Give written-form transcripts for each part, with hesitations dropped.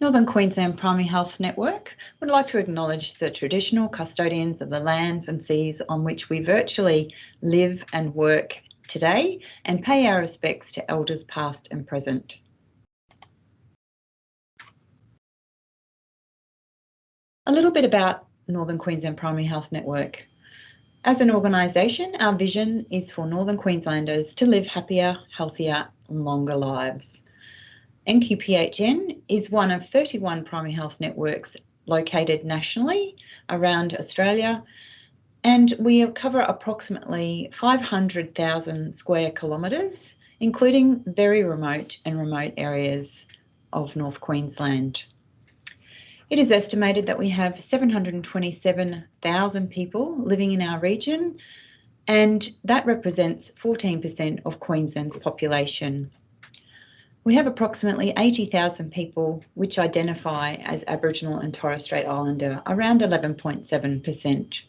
Northern Queensland Primary Health Network would like to acknowledge the traditional custodians of the lands and seas on which we virtually live and work today and pay our respects to elders past and present. A little bit about Northern Queensland Primary Health Network. As an organisation, our vision is for Northern Queenslanders to live happier, healthier and longer lives. NQPHN is one of 31 primary health networks located nationally around Australia, and we cover approximately 500,000 square kilometres, including very remote areas of North Queensland. It is estimated that we have 727,000 people living in our region, and that represents 14% of Queensland's population. We have approximately 80,000 people which identify as Aboriginal and Torres Strait Islander, around 11.7%.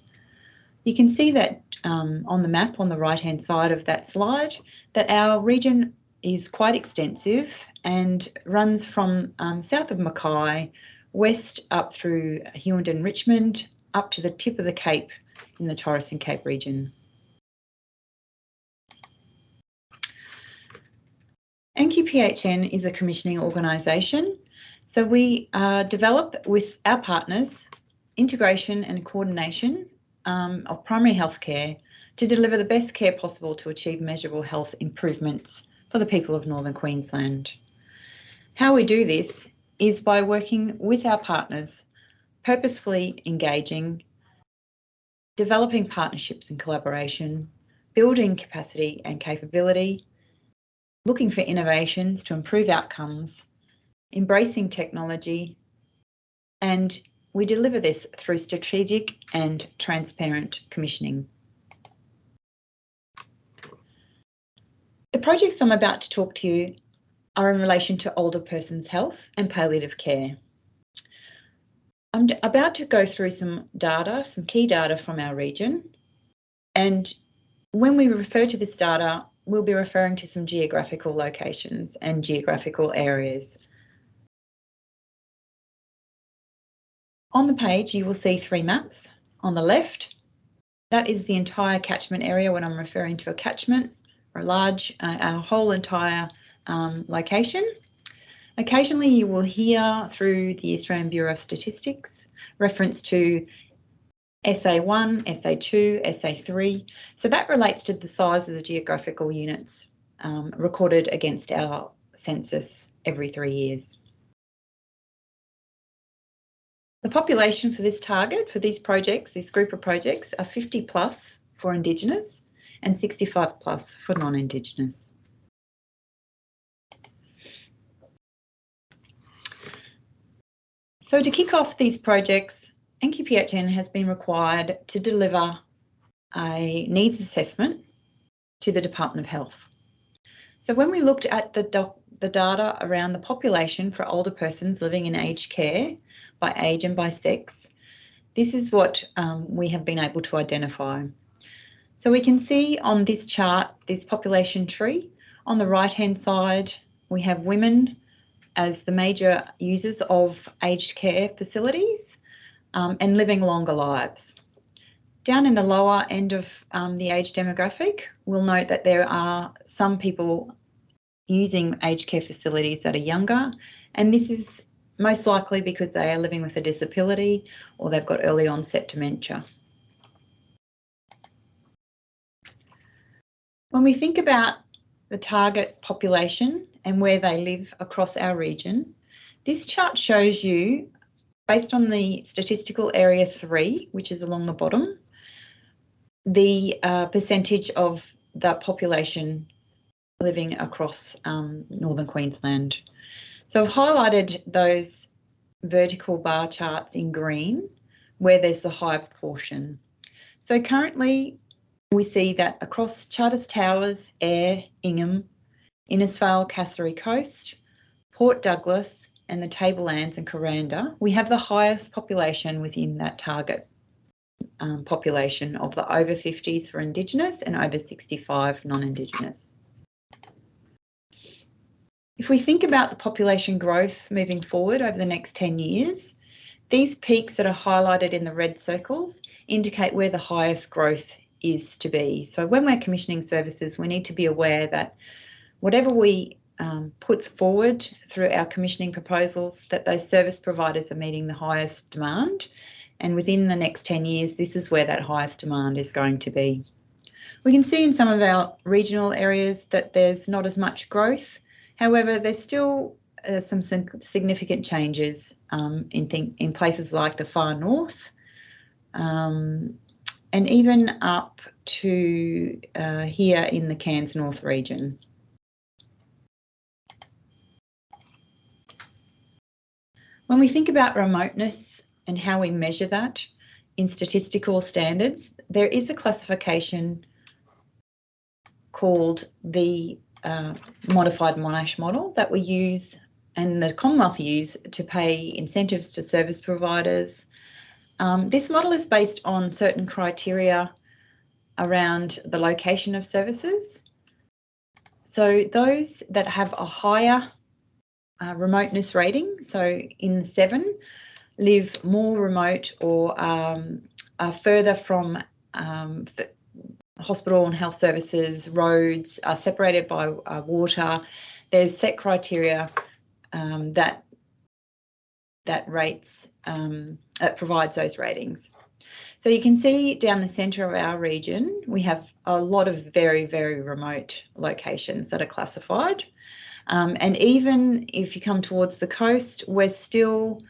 You can see that on the map on the right-hand side of that slide that our region is quite extensive and runs from south of Mackay, west up through Hughenden, Richmond, up to the tip of the Cape in the Torres and Cape region. NQPHN is a commissioning organisation, so we develop with our partners integration and coordination of primary health care to deliver the best care possible to achieve measurable health improvements for the people of Northern Queensland. How we do this is by working with our partners, purposefully engaging, developing partnerships and collaboration, building capacity and capability, looking for innovations to improve outcomes, embracing technology, and we deliver this through strategic and transparent commissioning. The projects I'm about to talk to you are in relation to older persons' health and palliative care. I'm about to go through some data, some key data from our region, and when we refer to this data, we'll be referring to some geographical locations and geographical areas. On the page, you will see 3 maps. On the left, that is the entire catchment area when I'm referring to a catchment or our whole entire location. Occasionally, you will hear through the Australian Bureau of Statistics reference to SA1, SA2, SA3. So that relates to the size of the geographical units recorded against our census every 3 years. The population for this target, for these projects, this group of projects, are 50 plus for Indigenous and 65 plus for non-Indigenous. So to kick off these projects, NQPHN has been required to deliver a needs assessment to the Department of Health. So when we looked at the data around the population for older persons living in aged care by age and by sex, this is what we have been able to identify. So we can see on this chart, this population tree. On the right-hand side, we have women as the major users of aged care facilities and living longer lives. Down in the lower end of the age demographic, we'll note that there are some people using aged care facilities that are younger, and this is most likely because they are living with a disability or they've got early onset dementia. When we think about the target population and where they live across our region, this chart shows you, based on the statistical area 3, which is along the bottom, the percentage of the population living across Northern Queensland. So I've highlighted those vertical bar charts in green where there's the high proportion. So currently we see that across Charters Towers, Ayr, Ingham, Innisfail, Castlereagh Coast, Port Douglas and the Tablelands and Kuranda, we have the highest population within that target population of the over 50s for Indigenous and over 65 non-Indigenous. If we think about the population growth moving forward over the next 10 years, these peaks that are highlighted in the red circles indicate where the highest growth is to be. So when we're commissioning services, we need to be aware that whatever we put forward through our commissioning proposals, that those service providers are meeting the highest demand. And within the next 10 years, this is where that highest demand is going to be. We can see in some of our regional areas that there's not as much growth. However, there's still some significant changes in places like the far north, and even up to here in the Cairns North region. When we think about remoteness and how we measure that in statistical standards, there is a classification called the modified Monash model that we use and the Commonwealth use to pay incentives to service providers. This model is based on certain criteria around the location of services. So those that have a higher remoteness rating, so in the 7, live more remote or are further from hospital and health services, roads, are separated by water. There's set criteria that rates, that provides those ratings. So you can see down the centre of our region, we have a lot of very, very remote locations that are classified. And even if you come towards the coast, we're still,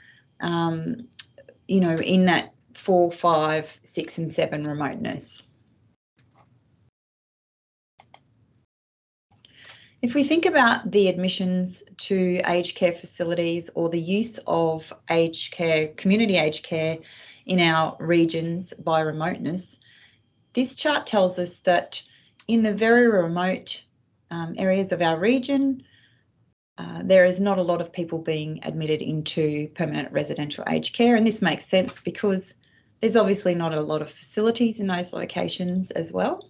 you know, in that 4, 5, 6 and 7 remoteness. If we think about the admissions to aged care facilities or the use of aged care, community aged care in our regions by remoteness, this chart tells us that in the very remote areas of our region, there is not a lot of people being admitted into permanent residential aged care, and this makes sense because there's obviously not a lot of facilities in those locations as well.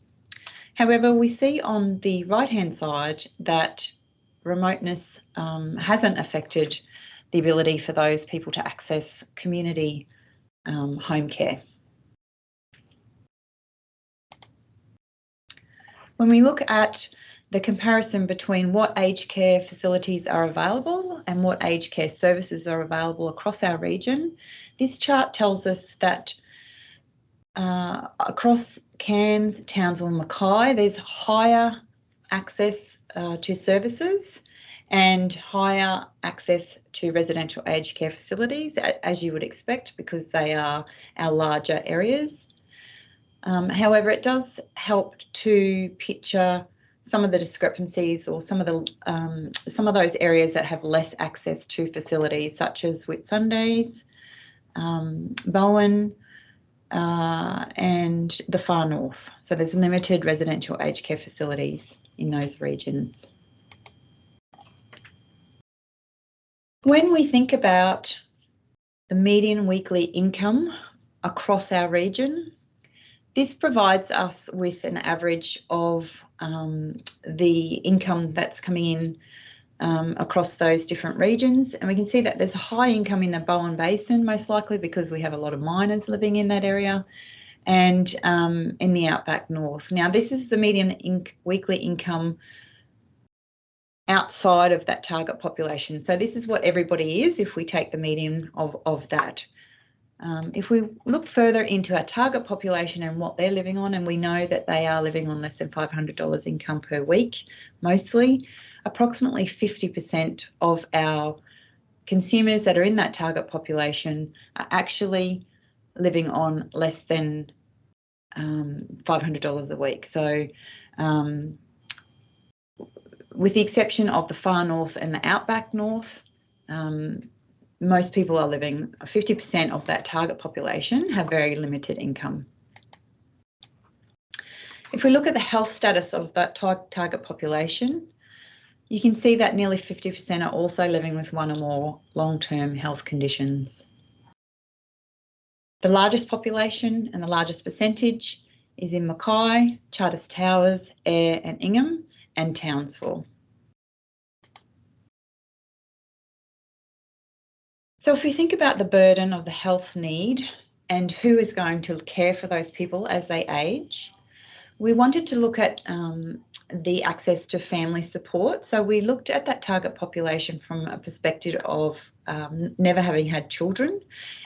However, we see on the right-hand side that remoteness hasn't affected the ability for those people to access community home care. When we look at the comparison between what aged care facilities are available and what aged care services are available across our region, this chart tells us that across Cairns, Townsville and Mackay, there's higher access to services and higher access to residential aged care facilities, as you would expect, because they are our larger areas. However, it does help to picture some of the discrepancies or some of those areas that have less access to facilities, such as Whitsundays, Bowen, and the far north. So there's limited residential aged care facilities in those regions. When we think about the median weekly income across our region, this provides us with an average of the income that's coming in across those different regions, and we can see that there's a high income in the Bowen Basin, most likely because we have a lot of miners living in that area, and in the outback north. Now, this is the median weekly income outside of that target population. So this is what everybody is if we take the median of that. If we look further into our target population and what they're living on, and we know that they are living on less than $500 income per week, mostly, approximately 50% of our consumers that are in that target population are actually living on less than $500 a week. So with the exception of the far north and the outback north, most people are living, 50% of that target population have very limited income. If we look at the health status of that target population, you can see that nearly 50% are also living with one or more long-term health conditions. The largest population and the largest percentage is in Mackay, Charters Towers, Ayr and Ingham, and Townsville. So if we think about the burden of the health need and who is going to care for those people as they age, we wanted to look at the access to family support. So we looked at that target population from a perspective of never having had children.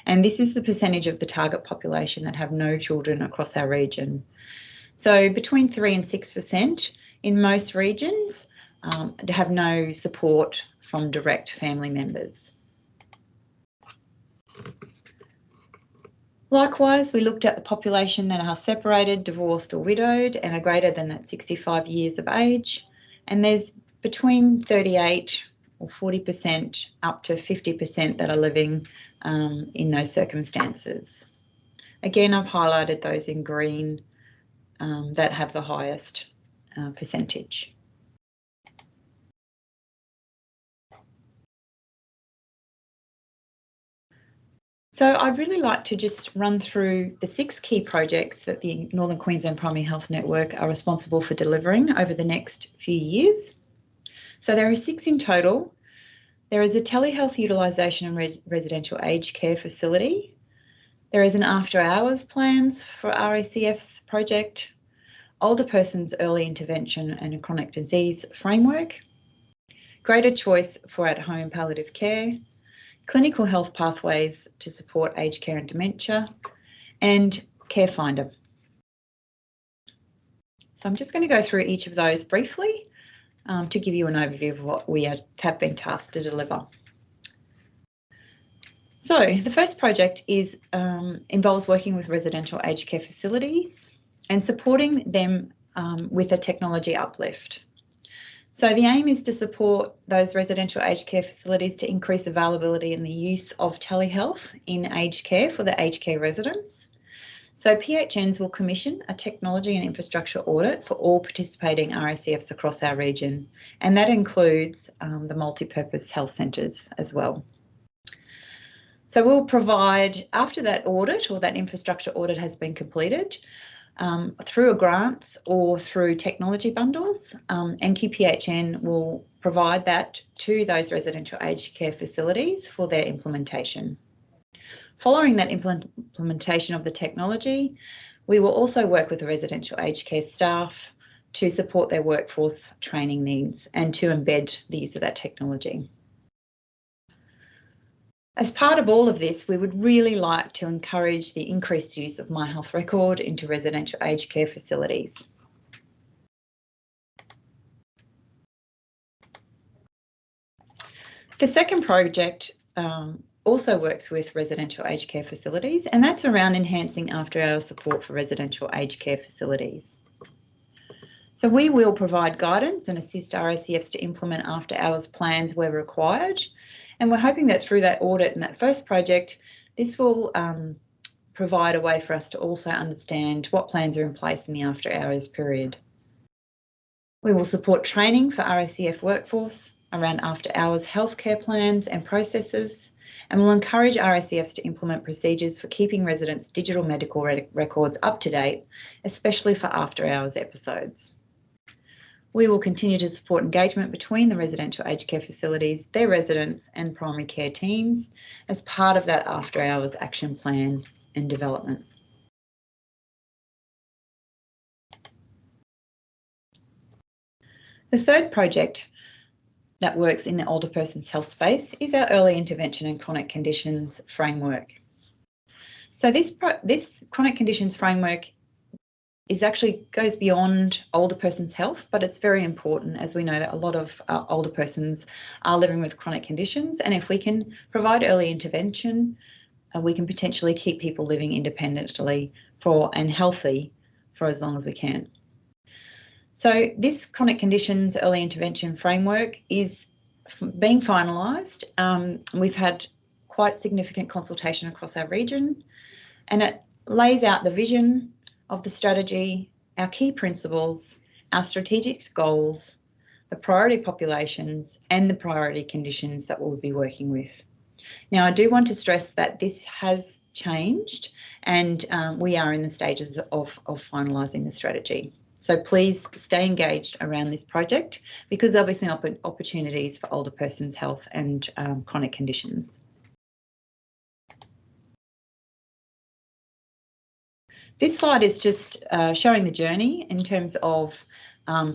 And this is the percentage of the target population that have no children across our region. So between 3 and 6% in most regions have no support from direct family members. Likewise, we looked at the population that are separated, divorced or widowed and are greater than that 65 years of age. And there's between 38 or 40% up to 50% that are living in those circumstances. Again, I've highlighted those in green that have the highest percentage. So I'd really like to just run through the 6 key projects that the Northern Queensland Primary Health Network are responsible for delivering over the next few years. So there are 6 in total. There is a telehealth utilisation and residential aged care facility. There is an after hours plans for RACF's project, older persons early intervention and a chronic disease framework, greater choice for at-home palliative care, clinical health pathways to support aged care and dementia, and Care Finder. So I'm just going to go through each of those briefly to give you an overview of what we have been tasked to deliver. So the first project involves working with residential aged care facilities and supporting them with a technology uplift. So the aim is to support those residential aged care facilities to increase availability and the use of telehealth in aged care for the aged care residents. So PHNs will commission a technology and infrastructure audit for all participating RACFs across our region, and that includes the multi-purpose health centres as well. So we'll provide, after that audit or that infrastructure audit has been completed, through a grants or through technology bundles, NQPHN will provide that to those residential aged care facilities for their implementation. Following that implementation of the technology, we will also work with the residential aged care staff to support their workforce training needs and to embed the use of that technology. As part of all of this, we would really like to encourage the increased use of My Health Record into residential aged care facilities. The second project also works with residential aged care facilities, and that's around enhancing after-hours support for residential aged care facilities. So we will provide guidance and assist RACFs to implement after-hours plans where required. And we're hoping that through that audit and that first project, this will provide a way for us to also understand what plans are in place in the after hours period. We will support training for RACF workforce around after hours healthcare plans and processes, and we'll encourage RACFs to implement procedures for keeping residents' digital medical records up to date, especially for after hours episodes. We will continue to support engagement between the residential aged care facilities, their residents and primary care teams as part of that after hours action plan and development. The third project that works in the older person's health space is our early intervention and chronic conditions framework. So this chronic conditions framework actually goes beyond older person's health, but it's very important as we know that a lot of older persons are living with chronic conditions, and if we can provide early intervention, we can potentially keep people living independently and healthy for as long as we can. So this chronic conditions early intervention framework is being finalised. We've had quite significant consultation across our region, and it lays out the vision of the strategy, our key principles, our strategic goals, the priority populations and the priority conditions that we'll be working with. Now, I do want to stress that this has changed and we are in the stages of finalising the strategy. So please stay engaged around this project because there'll be some opportunities for older persons' health and chronic conditions. This slide is just showing the journey in terms of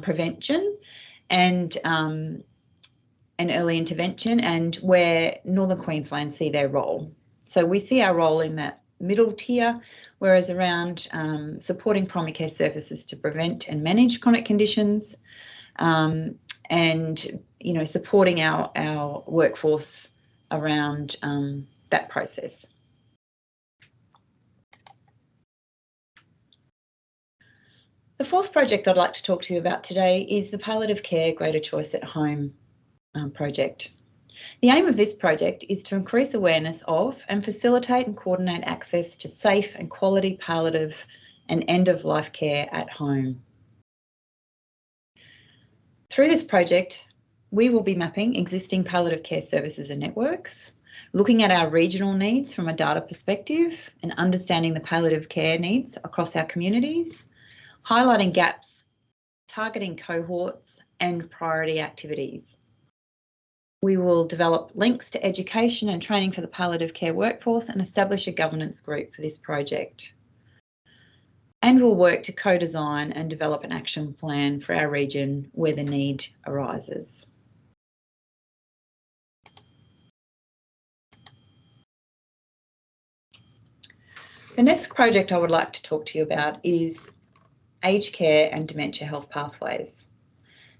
prevention and early intervention, and where Northern Queensland see their role. So we see our role in that middle tier, whereas around supporting primary care services to prevent and manage chronic conditions, and supporting our workforce around that process. The fourth project I'd like to talk to you about today is the Palliative Care Greater Choice at Home project. The aim of this project is to increase awareness of and facilitate and coordinate access to safe and quality palliative and end-of-life care at home. Through this project, we will be mapping existing palliative care services and networks, looking at our regional needs from a data perspective and understanding the palliative care needs across our communities, highlighting gaps, targeting cohorts and priority activities. We will develop links to education and training for the palliative care workforce and establish a governance group for this project. And we'll work to co-design and develop an action plan for our region where the need arises. The next project I would like to talk to you about is aged care and dementia health pathways.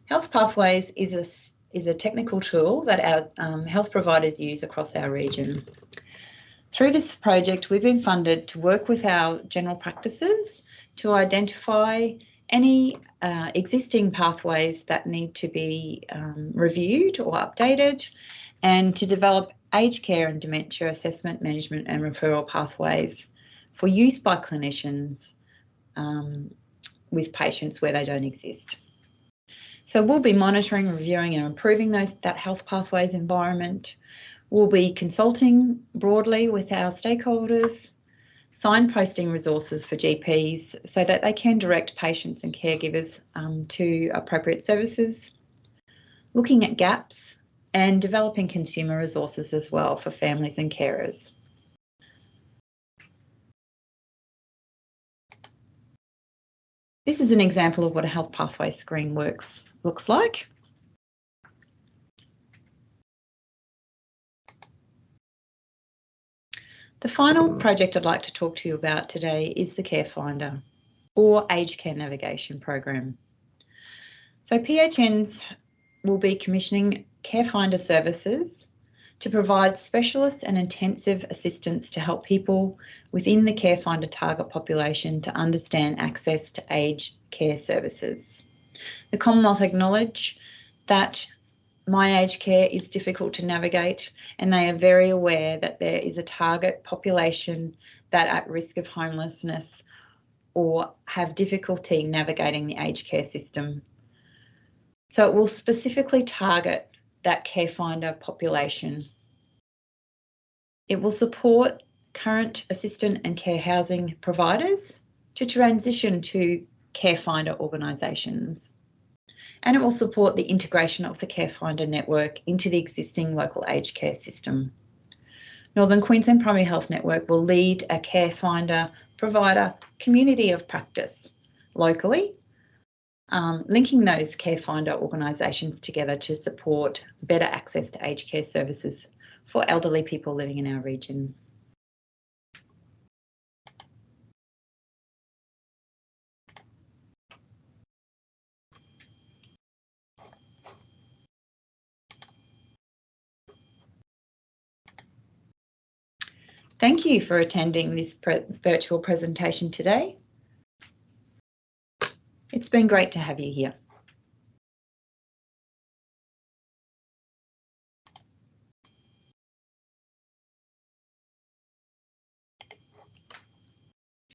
Health pathways is a technical tool that our health providers use across our region. Through this project, we've been funded to work with our general practices to identify any existing pathways that need to be reviewed or updated, and to develop aged care and dementia assessment, management and referral pathways for use by clinicians with patients where they don't exist. So we'll be monitoring, reviewing and improving that health pathways environment. We'll be consulting broadly with our stakeholders, signposting resources for GPs so that they can direct patients and caregivers to appropriate services, looking at gaps and developing consumer resources as well for families and carers. This is an example of what a health pathway screen looks like. The final project I'd like to talk to you about today is the Care Finder, or Aged Care Navigation Program. So PHNs will be commissioning Care Finder services to provide specialist and intensive assistance to help people within the Care Finder target population to understand access to aged care services. The Commonwealth acknowledge that My Aged Care is difficult to navigate, and they are very aware that there is a target population that are at risk of homelessness or have difficulty navigating the aged care system. So it will specifically target that Care Finder population. It will support current assistant and care housing providers to transition to Care Finder organisations. And it will support the integration of the Care Finder network into the existing local aged care system. Northern Queensland Primary Health Network will lead a Care Finder provider community of practice locally, linking those Care Finder organisations together to support better access to aged care services for elderly people living in our region. Thank you for attending this virtual presentation today. It's been great to have you here.